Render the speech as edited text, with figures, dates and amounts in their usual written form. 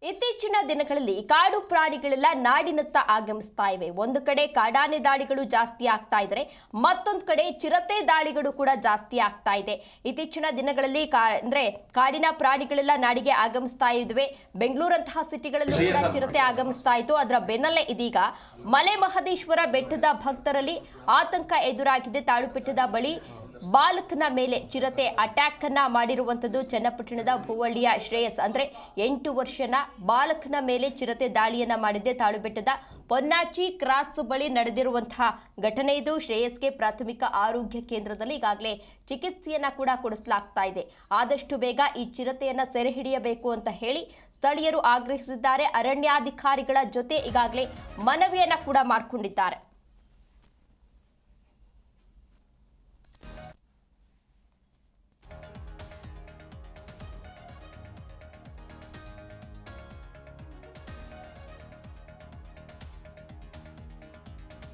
ಇತ್ತೀಚಿನ ದಿನಗಳಲ್ಲಿ ಕಾಡು ಪ್ರಾಣಿಗಳೆಲ್ಲ ನಾಡಿನತ್ತ ಆಗಮಿಸ್ತಾ ಇವೆ. ಒಂದು ಕಡೆ ಕಾಡಾನೆ ದಾಳಿಗಳು ಜಾಸ್ತಿ ಆಗ್ತಾ ಇದ್ರೆ, ಮತ್ತೊಂದು ಕಡೆ ಚಿರತೆ ದಾಳಿಗಳು ಕೂಡ ಜಾಸ್ತಿ ಆಗ್ತಾ ಇದೆ. ಇತ್ತೀಚಿನ ದಿನಗಳಲ್ಲಿ ಕಾಡಿನ ಪ್ರಾಣಿಗಳೆಲ್ಲ ನಾಡಿಗೆ ಆಗಮಿಸ್ತಾ ಇದ್ವೆ. ಬೆಂಗಳೂರಂತಹ ಸಿಟಿಗಳಲ್ಲೂ ಕೂಡ ಚಿರತೆ ಆಗಮಿಸ್ತಾ ಇತ್ತು. ಅದರ ಬೆನ್ನಲ್ಲೇ ಇದೀಗ ಮಲೆ ಮಹದೇಶ್ವರ ಬೆಟ್ಟದ ಭಕ್ತರಲ್ಲಿ ಆತಂಕ ಎದುರಾಗಿದೆ. ತಾಳುಪೆಟ್ಟದ ಬಳಿ ಬಾಲಕನ ಮೇಲೆ ಚಿರತೆ ಅಟ್ಯಾಕ್ ಅನ್ನ ಮಾಡಿರುವಂತದ್ದು. ಚನ್ನಪಟ್ಟಣದ ಭೂವಳ್ಳಿಯ ಶ್ರೇಯಸ್ ಅಂದ್ರೆ 8 ವರ್ಷದ ಬಾಲಕನ ಮೇಲೆ ಚಿರತೆ ದಾಳಿಯನ್ನ ಮಾಡಿದೆ. ತಾಳುಬೆಟ್ಟದ ಪೊನ್ನಾಚಿ ಕ್ರಾಸ್ ಬಳಿ ನಡೆದಿರುವಂತಹ ಘಟನೆ ಇದು. ಶ್ರೇಯಸ್ಗೆ ಪ್ರಾಥಮಿಕ ಆರೋಗ್ಯ ಕೇಂದ್ರದಲ್ಲಿ ಈಗಾಗಲೇ ಚಿಕಿತ್ಸೆಯನ್ನ ಕೂಡ ಕೊಡಿಸಲಾಗ್ತಾ ಇದೆ. ಆದಷ್ಟು ಬೇಗ ಈ ಚಿರತೆಯನ್ನ ಸೆರೆ ಹಿಡಿಯಬೇಕು ಅಂತ ಹೇಳಿ ಸ್ಥಳೀಯರು ಆಗ್ರಹಿಸಿದ್ದಾರೆ. ಅರಣ್ಯಾಧಿಕಾರಿಗಳ ಜೊತೆ ಈಗಾಗಲೇ ಮನವಿಯನ್ನ ಕೂಡ ಮಾಡಿಕೊಂಡಿದ್ದಾರೆ.